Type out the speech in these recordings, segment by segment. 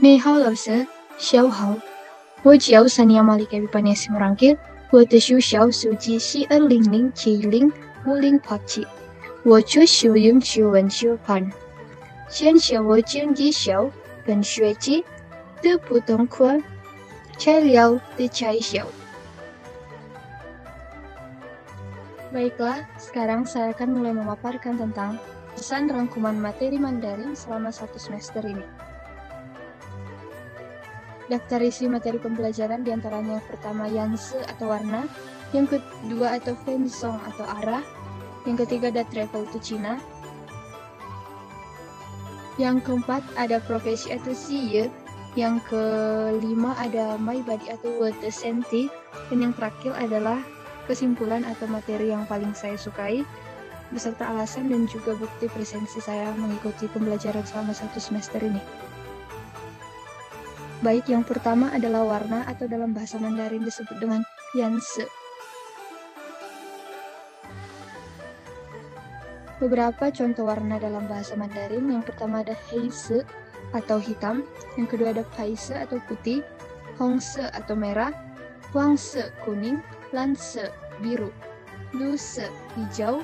你好，老师，小好。我叫萨尼亚马里盖比巴涅斯莫朗基，我的学校数据是2007-5087。我就修英语文学班。现在我正在修本学期的普通课材料的介绍。Baiklah, sekarang saya akan mulai memaparkan tentang pesan rangkuman materi Mandarin selama 1 semester ini. Daftar isi materi pembelajaran diantaranya yang pertama Yanse atau warna, yang kedua atau Fensong atau arah, yang ketiga ada travel to China, yang keempat ada profesi atau siye, yang kelima ada my body atau word senti, dan yang terakhir adalah kesimpulan atau materi yang paling saya sukai, beserta alasan dan juga bukti presensi saya mengikuti pembelajaran selama 1 semester ini. Baik, yang pertama adalah warna atau dalam bahasa Mandarin disebut dengan Yanse. Beberapa contoh warna dalam bahasa Mandarin. Yang pertama ada Heise atau hitam, yang kedua ada Paise atau putih, Hongse atau merah, Huangse kuning, Lanse biru, Luse hijau,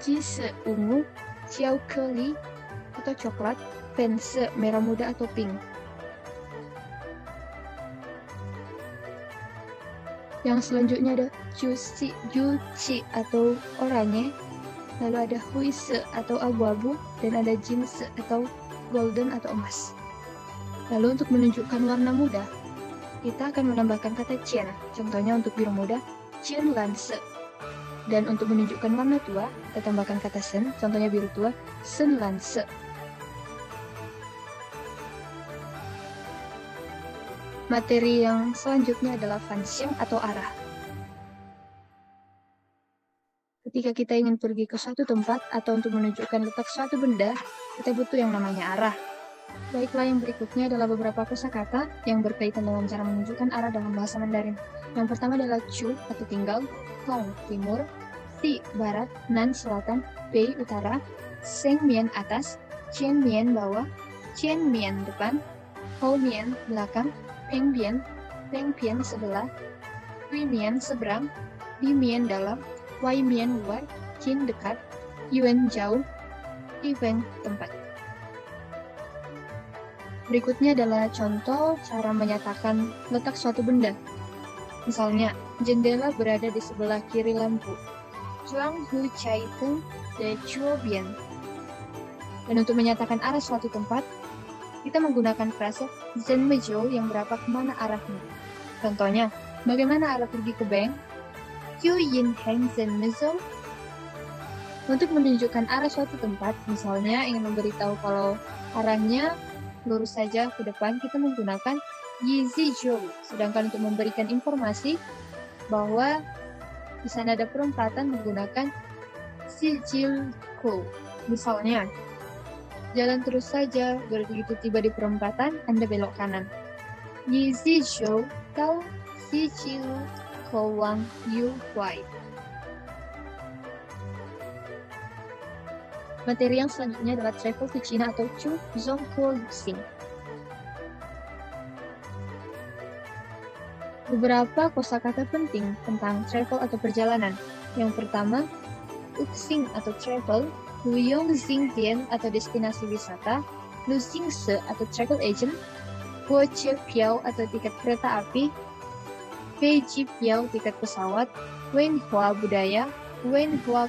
Jise ungu, Xiaokeli atau coklat, Pense merah muda atau pink. Yang selanjutnya ada Juci atau oranye, lalu ada Huise atau abu-abu, dan ada Jinse atau golden atau emas. Lalu untuk menunjukkan warna muda, kita akan menambahkan kata Qian. Contohnya untuk biru muda, Qian Lanse. Dan untuk menunjukkan warna tua, kita tambahkan kata Sen. Contohnya biru tua, Sen Lanse. Materi yang selanjutnya adalah Fanxiang atau arah. Ketika kita ingin pergi ke suatu tempat atau untuk menunjukkan letak suatu benda, kita butuh yang namanya arah. Baiklah, yang berikutnya adalah beberapa kosakata yang berkaitan dengan cara menunjukkan arah dalam bahasa Mandarin. Yang pertama adalah Chu atau tinggal, Tong timur, Si barat, Nan selatan, Bei utara, Seng Mian atas, Qian Mian bawah, Qian Mian depan, Hou Mian belakang, Peng Bian, Peng Pian sebelah, Hui Mian seberang, Li Mian dalam, Wai Mian luar, Qin dekat, Yuan jauh, Li Feng tempat. Berikutnya adalah contoh cara menyatakan letak suatu benda. Misalnya, jendela berada di sebelah kiri lampu. Zhuang Hu Chai Teng de Chuo Bian. Dan untuk menyatakan arah suatu tempat, kita menggunakan frase Zen Mezhou yang berapa kemana arahnya. Contohnya, bagaimana arah pergi ke bank? Yu Yin Heng Zen Mezhou. Untuk menunjukkan arah suatu tempat, misalnya ingin memberitahu kalau arahnya lurus saja ke depan, kita menggunakan Yizi Zhou. Sedangkan untuk memberikan informasi bahwa di sana ada perempatan menggunakan Sijil Ko. Misalnya, jalan terus saja, begitu tiba di perempatan, Anda belok kanan. Yizi Zhou Tao Sijil Ko Wang Yu Huai. Materi yang selanjutnya adalah travel to China atau Chu Zhongguo Luxing. Beberapa kosakata penting tentang travel atau perjalanan. Yang pertama, Luxing atau travel, Luyong Xingdian atau destinasi wisata, Luxingse atau travel agent, Guoche Piao atau tiket kereta api, Peiji Piao tiket pesawat, Wenhua budaya, Wenhua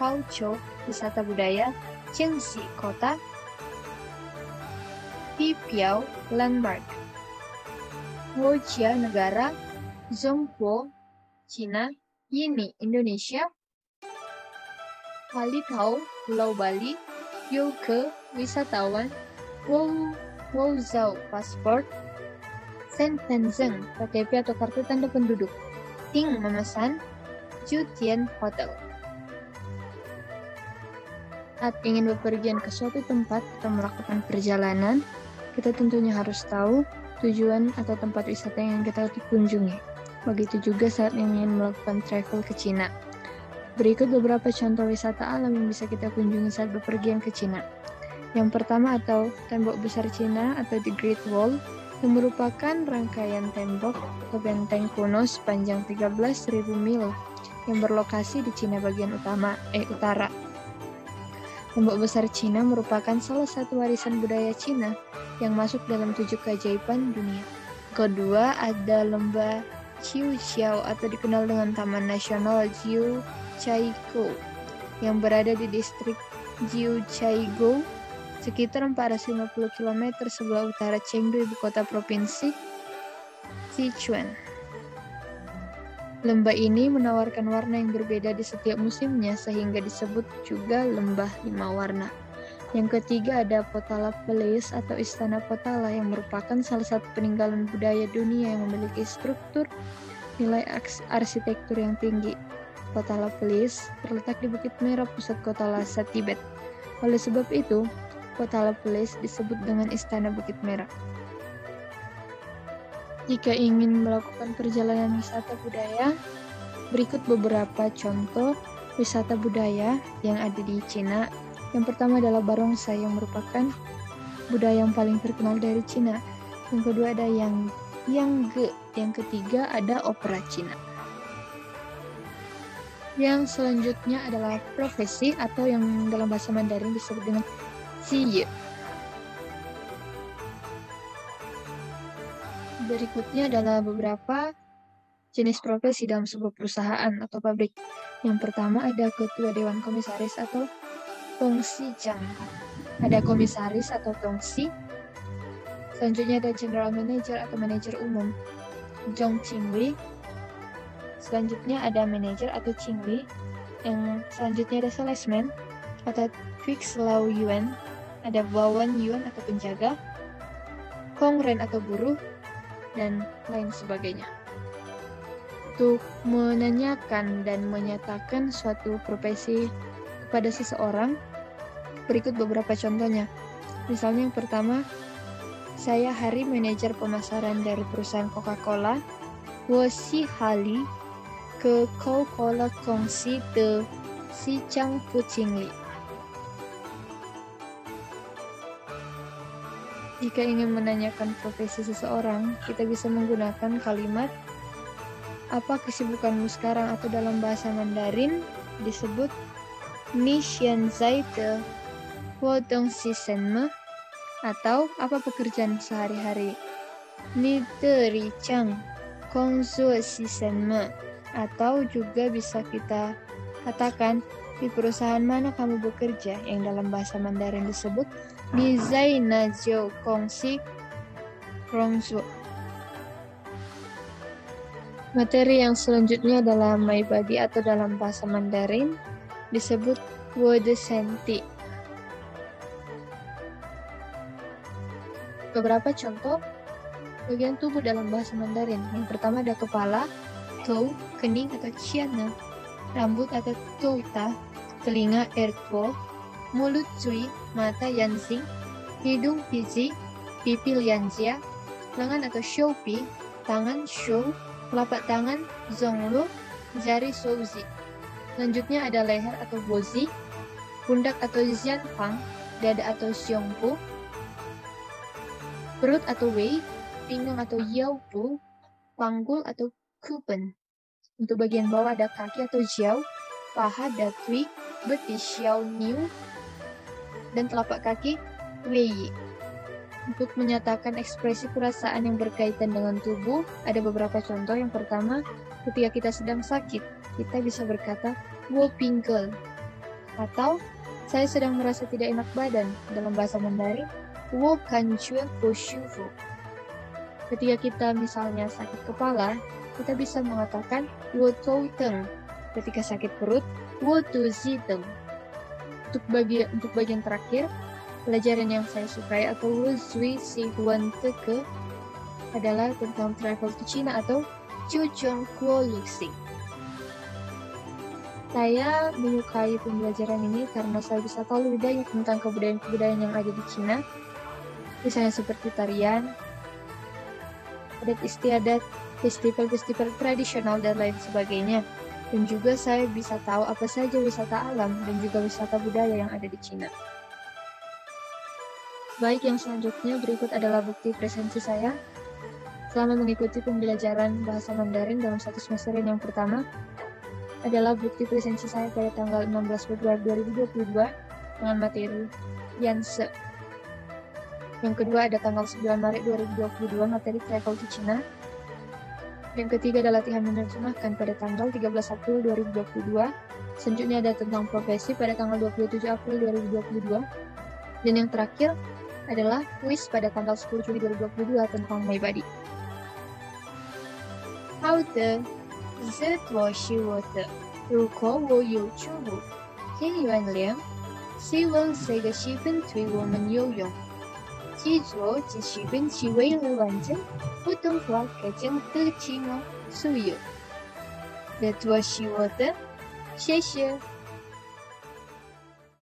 Kaocho wisata budaya, Chengxi kota, Pipiao landmark, Wojia negara, Zhongguo Cina, Yini Indonesia, Halitao Pulau Bali, Youke wisatawan, Wuzhou pasport, Shenzhen KTP atau kartu tanda penduduk, Ting memesan, Jutian hotel. Saat ingin bepergian ke suatu tempat atau melakukan perjalanan, kita tentunya harus tahu tujuan atau tempat wisata yang kita kunjungi. Begitu juga saat ingin melakukan travel ke Cina. Berikut beberapa contoh wisata alam yang bisa kita kunjungi saat bepergian ke Cina. Yang pertama atau Tembok Besar Cina atau The Great Wall, yang merupakan rangkaian tembok atau benteng kuno sepanjang 13.000 mil yang berlokasi di Cina bagian utara. Tembok Besar Cina merupakan salah satu warisan budaya Cina yang masuk dalam 7 keajaiban dunia. Kedua ada Lembah Qiuqiao atau dikenal dengan Taman Nasional Jiuzhaigou yang berada di distrik Jiuzhaigou sekitar 450 km sebelah utara Chengdu, ibu kota provinsi Sichuan. Lembah ini menawarkan warna yang berbeda di setiap musimnya sehingga disebut juga lembah 5 warna. Yang ketiga ada Potala Place atau Istana Potala yang merupakan salah satu peninggalan budaya dunia yang memiliki struktur nilai arsitektur yang tinggi. Potala Place terletak di Bukit Merah, pusat kota Lhasa, Tibet. Oleh sebab itu, Potala Place disebut dengan Istana Bukit Merah. Jika ingin melakukan perjalanan wisata budaya, berikut beberapa contoh wisata budaya yang ada di Cina. Yang pertama adalah Barongsai yang merupakan budaya yang paling terkenal dari Cina. Yang kedua ada Yangge. Yang ketiga ada opera Cina. Yang selanjutnya adalah profesi atau yang dalam bahasa Mandarin disebut dengan Ziye. Berikutnya adalah beberapa jenis profesi dalam sebuah perusahaan atau pabrik. Yang pertama ada ketua dewan komisaris atau Tongxi-chang. Ada komisaris atau Tongxi. Selanjutnya ada general manager atau manajer umum, Zhong Qingli. Selanjutnya ada manajer atau Qingli. Yang selanjutnya ada salesman atau Fix Lau Yuan. Ada Bawan Yuan atau penjaga, Kongren atau buruh, dan lain sebagainya. Untuk menanyakan dan menyatakan suatu profesi kepada seseorang, berikut beberapa contohnya. Misalnya yang pertama, saya Hari, manajer pemasaran dari perusahaan Coca-Cola. 我是Hali, ke Coca-Cola 公司的西江副经理. Jika ingin menanyakan profesi seseorang, kita bisa menggunakan kalimat apa kesibukanmu sekarang atau dalam bahasa Mandarin disebut Ni xianzai de huodong si shenme, atau apa pekerjaan sehari-hari Ni de ri chang kongzuo si shenme, atau juga bisa kita katakan di perusahaan mana kamu bekerja yang dalam bahasa Mandarin disebut Ni zai na jiu kongsi rongzuo. Materi yang selanjutnya adalah my body atau dalam bahasa Mandarin disebut wode senti. Beberapa contoh bagian tubuh dalam bahasa Mandarin. Yang pertama ada kepala, tou, kening atau ciana, rambut atau touta, telinga ertuo, mulut cui, mata yanxing, hidung pizi, pipi lianjia, lengan atau shoupi, tangan shou, telapak tangan zonglu, jari souzi. Selanjutnya ada leher atau bozi, pundak atau zianfang, dada atau xiongpu, perut atau wei, pinggang atau yaopu, panggul atau kupen. Untuk bagian bawah ada kaki atau jiao, paha datui, betis xiao niu, dan telapak kaki wei. Untuk menyatakan ekspresi perasaan yang berkaitan dengan tubuh, ada beberapa contoh. Yang pertama, ketika kita sedang sakit, kita bisa berkata wo pingkel, atau saya sedang merasa tidak enak badan. Dalam bahasa Mandarin, wo kanjue bo shufu. Ketika kita misalnya sakit kepala, kita bisa mengatakan wo tou teng. Ketika sakit perut, wo tu zi teng. Untuk bagian terakhir, pelajaran yang saya sukai atau wo zui si huan teke adalah tentang travel to China atau Chuchong Kuo Luxing. Saya menyukai pembelajaran ini karena saya bisa tahu lebih banyak tentang kebudayaan-kebudayaan yang ada di Cina, misalnya seperti tarian, adat istiadat, festival-festival tradisional, dan lain sebagainya. Dan juga saya bisa tahu apa saja wisata alam dan juga wisata budaya yang ada di Cina. Baik, yang selanjutnya berikut adalah bukti presensi saya. Selama mengikuti pembelajaran bahasa Mandarin dalam satu semester yang pertama, adalah bukti presensi saya pada tanggal 16 Februari 2022 dengan materi Yanse. Yang kedua ada tanggal 9 Maret 2022 materi Travel to China. Yang ketiga adalah latihan menerjemahkan pada tanggal 13 April 2022. Selanjutnya ada tentang profesi pada tanggal 27 April 2022. Dan yang terakhir adalah kuis pada tanggal 10 Juli 2022 tentang My Body. 好的，这朵是我的。如果我有错误，请原谅。希望这个视频对我们有用。记住，这视频是为了完成普通话课程的期末所有。这朵是我的，谢谢。